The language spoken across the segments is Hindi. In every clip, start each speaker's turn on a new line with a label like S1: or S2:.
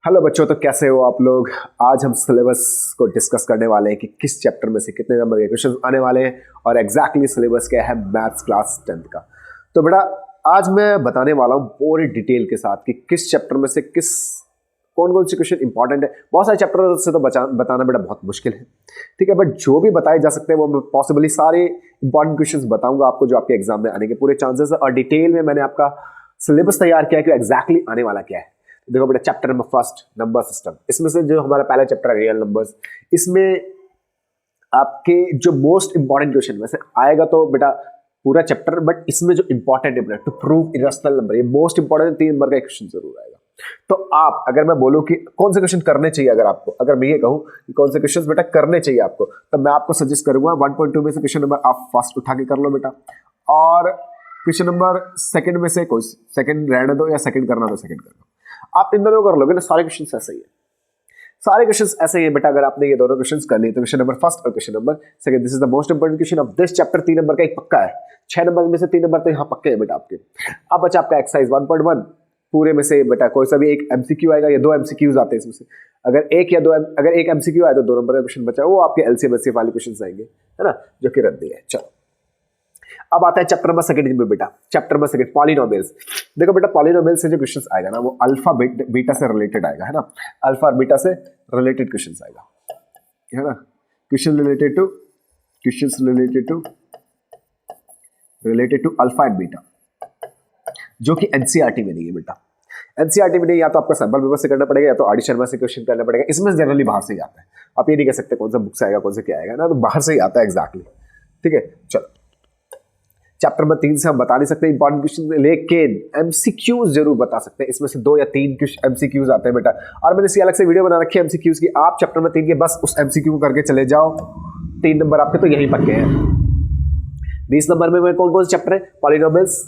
S1: हेलो बच्चों, तो कैसे हो आप लोग। आज हम सिलेबस को डिस्कस करने वाले हैं कि किस चैप्टर में से कितने नंबर के क्वेश्चन आने वाले हैं और एग्जैक्टली सिलेबस क्या है मैथ्स क्लास 10th का। तो बेटा आज मैं बताने वाला हूँ पूरी डिटेल के साथ कि किस चैप्टर में से किस कौन कौन से क्वेश्चन इंपॉर्टेंट है। बहुत सारे चैप्टर से तो बताना बेटा बहुत मुश्किल है, ठीक है, बट जो भी बताए जा सकते हैं वो मैं पॉसिबली सारे इंपॉर्टेंट क्वेश्चन बताऊंगा आपको जो आपके एग्जाम में आने के पूरे चांसेस है। और डिटेल में मैंने आपका सिलेबस तैयार किया कि एग्जैक्टली आने वाला क्या है। देखो बेटा chapter number first number system, इसमें से जो हमारा पहला चैप्टर है रियल नंबर्स, इसमें आपके जो मोस्ट इंपॉर्टेंट क्वेश्चन वैसे आएगा तो बेटा पूरा चैप्टर, बट इसमें जो इंपॉर्टेंट है बेटा टू प्रूव इरेशनल नंबर, ये मोस्ट इंपॉर्टेंट 3 नंबर का क्वेश्चन जरूर आएगा। तो आप अगर मैं बोलूं कि कौन से क्वेश्चन करने चाहिए, अगर मैं ये कहूं कि कौन से क्वेश्चन बेटा करने चाहिए आपको, तो मैं आपको सजेस्ट करूंगा 1.2 में से क्वेश्चन नंबर आप फर्स्ट उठा के कर लो बेटा, और क्वेश्चन नंबर सेकंड में से कोई सेकंड रहने दो या सेकंड करना तो सेकंड कर लो। आप इन दोनों कर लोगे ना, सारे क्वेश्चंस ऐसे ही है, सारे क्वेश्चंस ऐसे ही है बेटा। अगर आपने ये दोनों क्वेश्चंस कर लिए तो क्वेश्चन नंबर फर्स्ट और question number second, this is the most important question of this chapter. 3 number का एक पक्का है, 6 नंबर में से 3 नंबर तो यहाँ पक्के हैं बेटा आपके। अब बचा आपका एक्सरसाइज 1.1, पूरे में से बेटा कोई सा भी एक एमसीक्यू आएगा या 2 एमसीक्यूज आते हैं इसमें से। अगर एक एमसीक्यू आए तो 2 नंबर का क्वेश्चन बचा, वो आपके एलसीएम एचसीएफ वाले क्वेश्चन आएंगे, है ना, जो कि रद्दी है। चलो अब आता है चैप्टर नंबर सेकंड में बेटा, चैप्टर नंबर सेकंड पॉलिनोमियल्स। देखो बेटा पॉलिनोमियल्स से जो क्वेश्चंस आएगा ना वो अल्फा बीटा से रिलेटेड आएगा, है ना, अल्फा और बीटा से रिलेटेड क्वेश्चंस आएगा, है ना, question related to alpha and beta, जो कि एनसीईआरटी में नहीं है बेटा। एनसीईआरटी में नहीं, या तो आपको सैंपल पेपर से करना पड़ेगा या तो आर डी शर्मा से क्वेश्चन करना पड़ेगा। इसमें जनरली बाहर से ही आता है, आप ये नहीं कह सकते कौन सा बुक से आएगा कौन से क्या आएगा ना, तो बाहर से ही आता है एग्जैक्टली, ठीक है। चलो चैप्टर नंबर 3 से हम बता नहीं सकते इंपॉर्टेंट क्वेश्चन, लेकिन एमसीक्यूज जरूर बता सकते हैं। इसमें से 2 या 3 एमसीक्यूज आते हैं बेटा, और मैंने इसी अलग से वीडियो बना रखी है एमसीक्यूज की। आप चैप्टर नंबर 3 के बस उस एमसीक्यू को करके चले जाओ, 3 नंबर आपके तो यही पक्के हैं। 20 नंबर में कौन कौन से चैप्टर है, पॉलिनोमियल्स,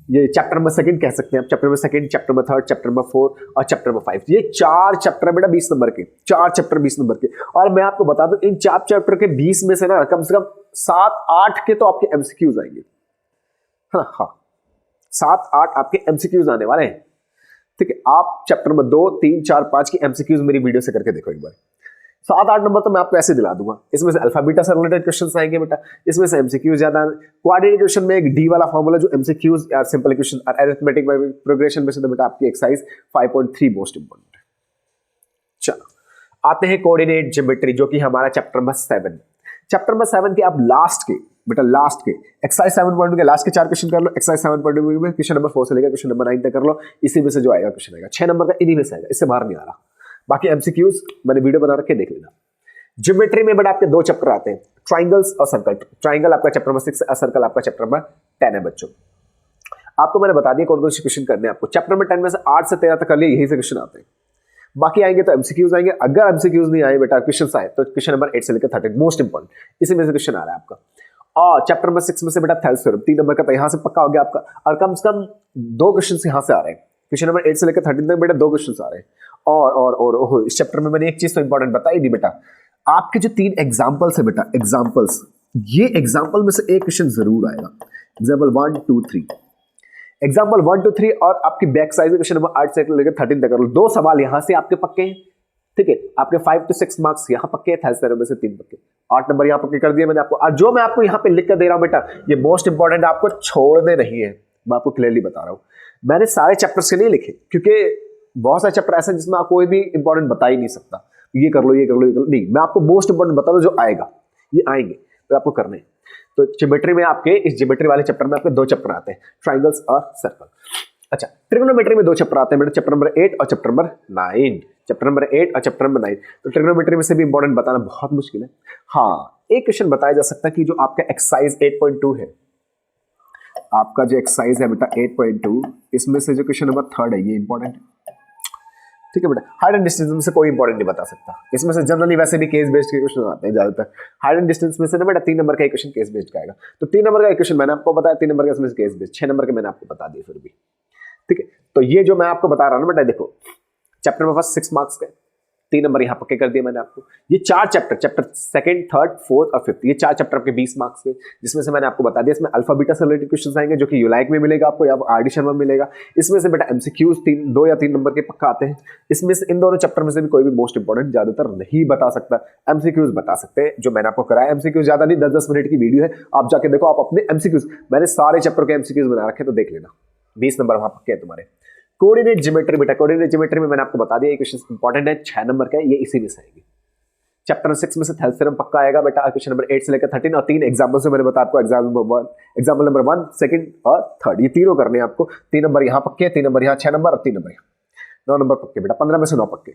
S1: ये चैप्टर नंबर सेकंड कह सकते हैं आप, chapter number second, chapter number third, chapter number 4 और चैप्टर नंबर 5। ये 4 चैप्टर है बेटा 20 नंबर के, 4 चैप्टर 20 नंबर के। और मैं आपको बता दूं इन 4 चैप्टर के 20 में से ना कम से कम 7-8 के तो आपके एमसीक्यूज आएंगे, हाँ 7-8 आपके एमसीक्यूज आने वाले हैं, ठीक है। आप चैप्टर नंबर 2, 3, 4, 5 की एमसीक्यूज मेरी वीडियो से करके देखो एक बार। 7-8 नंबर तो मैं आपको ऐसे दिला दूंगा। इसमें से अल्फा बीटा से रिलेटेड क्वेश्चंस आएंगे बेटा, इसमें से एमसीक्यूज ज्यादा। क्वाड्रेटिक क्वेश्चन में एक डी वाला फॉर्मूला जो एमसीक्यूज और सिंपल इक्वेशन और अरिथमेटिक प्रोग्रेशन में से तो बेटा आपकी एक्सरसाइज 5.3 मोस्ट इंपोर्टेंट है। चलो आते हैं कोऑर्डिनेट ज्योमेट्री, जो कि हमारा चैप्टर नंबर 7। चैप्टर नंबर 7 के आप लास्ट के बेटा लास्ट के एक्सरसाइज 7.2 के लास्ट के 4 क्वेश्चन कर लो। एक्सरसाइज 7.2 में क्वेश्चन नंबर 4 से लेकर क्वेश्चन नंबर 9 तक कर लो, इसी में से जो आएगा क्वेश्चन आएगा 6 नंबर का, इन्हीं में से आएगा, इससे बाहर नहीं आ रहा। बाकी एमसीक्यूज मैंने वीडियो बना रखे, देख लेना। ज्योमेट्री में बेटा आपके 2 चैप्टर आते हैं, ट्राइंगल्स और सर्कल। ट्राइंगल आपका चैप्टर नंबर 6 और सर्कल आपका चैप्टर नंबर 10 है बच्चों। आपको मैंने बता दिया कौन कौन से क्वेश्चन करने हैं आपको। चैप्टर नंबर 10 में से 8 से 13 तक कर लिए, यही से क्वेश्चन आते हैं। बाकी आएंगे तो एमसीक्यूज आएंगे। अगर एमसीक्यूज नहीं आए बेटा क्वेश्चन आए तो क्वेश्चन नंबर 8 से लेकर 13 मोस्ट इंपोर्टेंट, इसी में से क्वेश्चन आ रहा है आपका। और चैप्टर नंबर 6 में से बेटा थेल्स थ्योरम 3 नंबर का, तो यहां से पक्का हो गया आपका। और कम से कम 2 क्वेश्चन यहां से आ रहे हैं, क्वेश्चन नंबर 8 से लेकर 13 तक बेटा 2 क्वेश्चन आ रहे हैं। और इस चैप्टर में मैंने एक चीज तो इंपॉर्टेंट बताई नहीं बेटा, आपके जो 3 एग्जाम्पल्स है बेटा, एग्जाम्पल्स, ये एग्जाम्पल में से एक क्वेश्चन जरूर आएगा। एग्जाम्पल 1, 2, 3, एग्जाम्पल 1, 2, 3, और आपकी बैक साइड में क्वेश्चन नंबर 8 से लेकर 13 तक कर लो। 2 सवाल यहां से आपके पक्के हैं, ठीक है। आपके 5 to 6 मार्क्स यहाँ पक्के हैं, थेल्स थ्योरम में से 3 पक्के, 8 नंबर यहाँ पक्के कर दिए मैंने आपको। और जो मैं आपको यहाँ पे लिख कर दे रहा हूँ बेटा, ये मोस्ट इंपॉर्टेंट, आपको छोड़ने नहीं है, मैं आपको क्लियरली बता रहा हूँ। मैंने सारे चैप्टर्स के नहीं लिखे, क्योंकि बहुत सारे चैप्टर ऐसे जिसमें आप कोई भी इंपॉर्टेंट बता ही नहीं सकता, ये कर लो ये कर लो ये कर लो, नहीं, मैं आपको मोस्ट इंपॉर्टेंट बता रहा हूँ जो आएगा, ये आएंगे तो आपको करने हैं। तो ज्योमेट्री में आपके इस ज्योमेट्री वाले चैप्टर में आपके 2 चैप्टर आते हैं, ट्राइंगल्स और सर्कल। अच्छा, ट्रिग्नोमेट्री में 2 चैप्टर आते हैं बेटा, चैप्टर नंबर 8 और चैप्टर नंबर 9। चैप्टर नंबर 8 और चैप्टर नंबर 9, तो ट्रिग्नोमेट्री में से भी इंपॉर्टेंट बताना बहुत मुश्किल है। हाँ, एक क्वेश्चन बताया जा सकता है कि जो आपका एक्सरसाइज 8.2 है, आपका जो एक्सरसाइज है बेटा 8.2, इसमें से जो क्वेश्चन नंबर 3 है ये इंपॉर्टेंट है, ठीक है बेटा। हाइट एंड डिस्टेंस में से कोई इंपॉर्टेंट नहीं बता सकता, इसमें से जनरली वैसे भी केस बेस्ड के क्वेश्चन आते हैं ज्यादातर। हाइट एंड डिस्टेंस में से ना बेटा 3 नंबर का क्वेश्चन केस बेस्ड का आएगा, तो 3 नंबर का क्वेश्चन मैंने आपको बताया, 3 नंबर का इसमें केस बेस्ड, 6 नंबर के मैंने आपको बता दिए फिर भी, ठीक है। तो ये जो मैं आपको बता रहा हूं ना बेटा, देखो चैप्टर नंबर 6 मार्क्स के, 3 नंबर यहाँ पक्के कर दिए मैंने आपको। ये 4 चैप्टर सेकंड, थर्ड, फोर्थ और फिफ्थ, ये 4 चैप्टर आपके 20 मार्क्स के, जिसमें से मैंने आपको बता दिया इसमें अल्फा बीटा से रिलेटेड क्वेश्चन आएंगे जो कि यूलाइक में मिलेगा आपको या आरडी शर्मा में मिलेगा। इसमें से बेटा एमसीक्यूज 2 या 3 नंबर के पक्का आते हैं। इसमें से इन दोनों चैप्टर में से भी कोई भी मोस्ट इंपॉर्टेंट ज्यादातर नहीं बता सकता, एमसीक्यूज बता सकते हैं जो मैंने आपको कराया। एमसीक्यूज ज्यादा नहीं, 10-10 मिनट की वीडियो है, आप जाके देखो, आप अपने एमसीक्यूज, मैंने सारे चैप्टर के एमसीक्यूज बना रखे तो देख लेना, 20 नंबर वहां पक्के हैं तुम्हारे। कोऑर्डिनेट ज्योमेट्री बेटा, कोऑर्डिनेट ज्योमेट्री में मैंने आपको बता दिया, ये क्वेश्चन इंपॉर्टेंट है, 6 नंबर का है, ये इसी में से आएगी। चैप्टर 6 में से थेल्स थ्योरम पक्का आएगा बेटा, क्वेश्चन नंबर 8 से लेकर 13, और 3 एग्जांपल से मैंने बताया आपको, एग्जांपल नंबर 1, सेकंड और थर्ड, ये तीनों करने हैं आपको। 3 नंबर यहाँ पक्के, 3 नंबर यहाँ, 6 नंबर और 3 नंबर यहाँ, 9 नंबर पक्के बेटा, 15 में से 9 पक्के।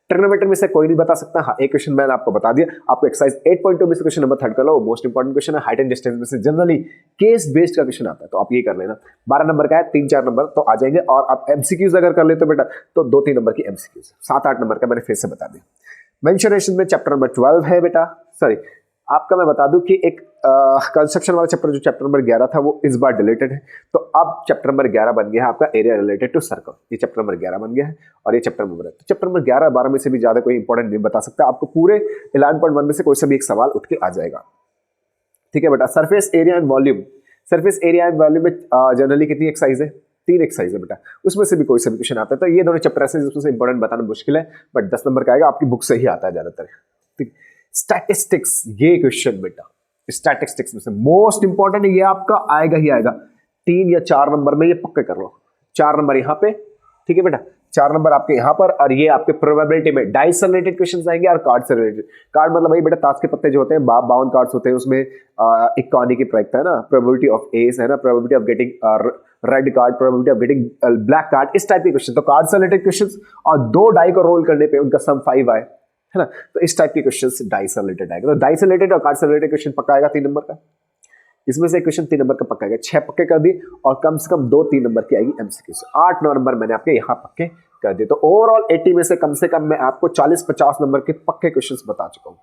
S1: ट्रिग्नोमेट्री में से कोई नहीं बता सकता। हाँ, एक क्वेश्चन मैंने आपको बता दिया, आपको एक्सरसाइज 8.2 में से क्वेश्चन नंबर 3 कर लो, वो मोस्ट इंपॉर्टेंट क्वेश्चन है। हाइट एंड डिस्टेंस में से जनरली केस बेस्ड का क्वेश्चन आता है, तो आप ये कर लेना। 12 नंबर का है, 3-4 नंबर तो आ जाएंगे, और आप एमसीक्यूज अगर कर लेते हो बेटा तो 2-3 नंबर की एमसीक्यूज, 7-8 नंबर का मैंने फिर से बता दिया। मेंशुरेशन में चैप्टर नंबर 12 है बेटा, सॉरी आपका मैं बता दूं कि एक कंस्ट्रक्शन वाला चैप्टर जो चैप्टर नंबर 11 था वो इस बार डिलीटेड है, तो अब चैप्टर नंबर 11 बन गया है आपका एरिया रिलेटेड टू सर्कल। ये चैप्टर नंबर 11 बन गया है और ये चैप्टर नंबर है, तो चैप्टर नंबर 11-12 में से भी ज्यादा कोई इंपॉर्टेंट नहीं बता सकता आपको, पूरे 11.1 में से कोई सा भी एक सवाल उठ के आ जाएगा। ठीक है बेटा, surface area and volume, surface area and volume में जनरली कितनी एक्सरसाइज है, 3 एक्सरसाइज है बेटा, उसमें से भी कोई सा भी क्वेश्चन आता है, तो ये दोनों चैप्टर ऐसे जिसमें से इंपॉर्टेंट बताना मुश्किल है, बट 10 नंबर का आएगा, आपकी बुक से ही आता है ज्यादातर। ठीक, स्टैटिस्टिक्स, ये क्वेश्चन बेटा स्टैटिस्टिक्स में से मोस्ट इंपॉर्टेंट है, ये आपका आएगा ही आएगा, 3 या 4 नंबर में ये पक्के कर लो। 4 नंबर यहाँ पे, ठीक है बेटा, 4 नंबर आपके यहाँ पर, और ये आपके प्रोबेबिलिटी में डाइस से रिलेटेड क्वेश्चन आएंगे और कार्ड से रिलेटेड। कार्ड मतलब वही बेटा ताश के पत्ते जो होते हैं, 52 कार्ड्स होते हैं, उसमें एक कहानी की प्रैक्ट है ना, प्रोबेबिलिटी ऑफ एस है ना, probability of getting red card, probability of getting black card, इस टाइप के क्वेश्चन। तो कार्ड से रिलेटेड क्वेश्चन, और 2 डाई को रोल करने पे उनका सम 5 आए, है ना, तो इस टाइप के क्वेश्चंस डाइस से रिलेटेड आएगा। तो डाइस से रिलेटेड और कार्ड से रिलेटेड क्वेश्चन पक्का आएगा 3 नंबर का, इसमें से एक क्वेश्चन 3 नंबर का पक्का आएगा। 6 पक्के कर दिए, और कम से कम 2-3 नंबर की आएगी एमसीक्यू से। 8-9 नंबर मैंने आपके यहाँ पक्के कर दिए, तो ओवरऑल 80 में से कम मैं आपको 40-50 नंबर के पक्के क्वेश्चंस बता चुका हूँ।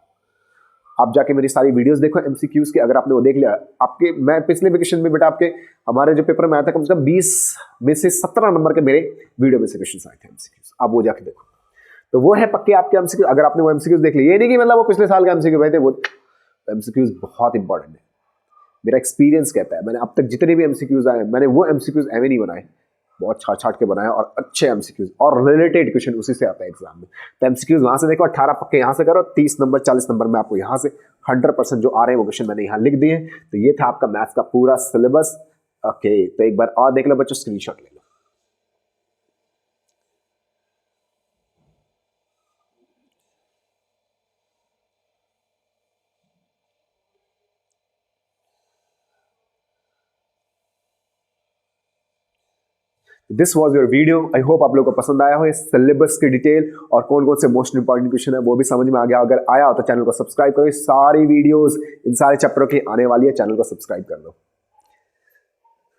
S1: आप जाके मेरी सारी वीडियोस देखो एमसीक्यूज की, अगर आपने वो देख लिया आपके, मैं पिछले वेकेशन में बेटा आपके हमारे जो पेपर में आया था कम से कम 20 में से 17 नंबर के मेरे वीडियो में से क्वेश्चन आए थे एमसीक्यूज, आप वो जाके देखो, तो वो है पक्के आपके एमसीक्यू। अगर आपने वो एमसीक्यूज देख लिए, ये नहीं कि मतलब वो पिछले साल का एमसीक्यू भाई थे, वो एमसीक्यूज बहुत इंपॉर्टेंट है, मेरा एक्सपीरियंस कहता है। मैंने अब तक जितने भी एमसीक्यूज आए, मैंने वो एमसीक्यूज एवं नहीं बनाए, बहुत छाट के बनाए, और अच्छे एमसीक्यूज और रिलेटेड क्वेश्चन उसी से आता है एग्जाम में। तो एमसीक्यूज वहां से देखो, 18 पक्के यहाँ से करो, 30 नंबर 40 नंबर में आपको यहाँ से 100% जो आ रहे हैं वो क्वेश्चन मैंने यहाँ लिख दिए। तो ये था आपका मैथ्स का पूरा सिलेबस। ओके, तो एक बार और देख लो बच्चों, स्क्रीनशॉट ले लो। This was your video, I hope आप लोगों को पसंद आया हो, इस सिलेबस की डिटेल और कौन कौन से मोस्ट इंपॉर्टेंट क्वेश्चन है वो भी समझ में आ गया। अगर आया हो तो चैनल को सब्सक्राइब करो, सारी वीडियोस इन सारे चैप्टरों की आने वाली है, चैनल को सब्सक्राइब कर लो।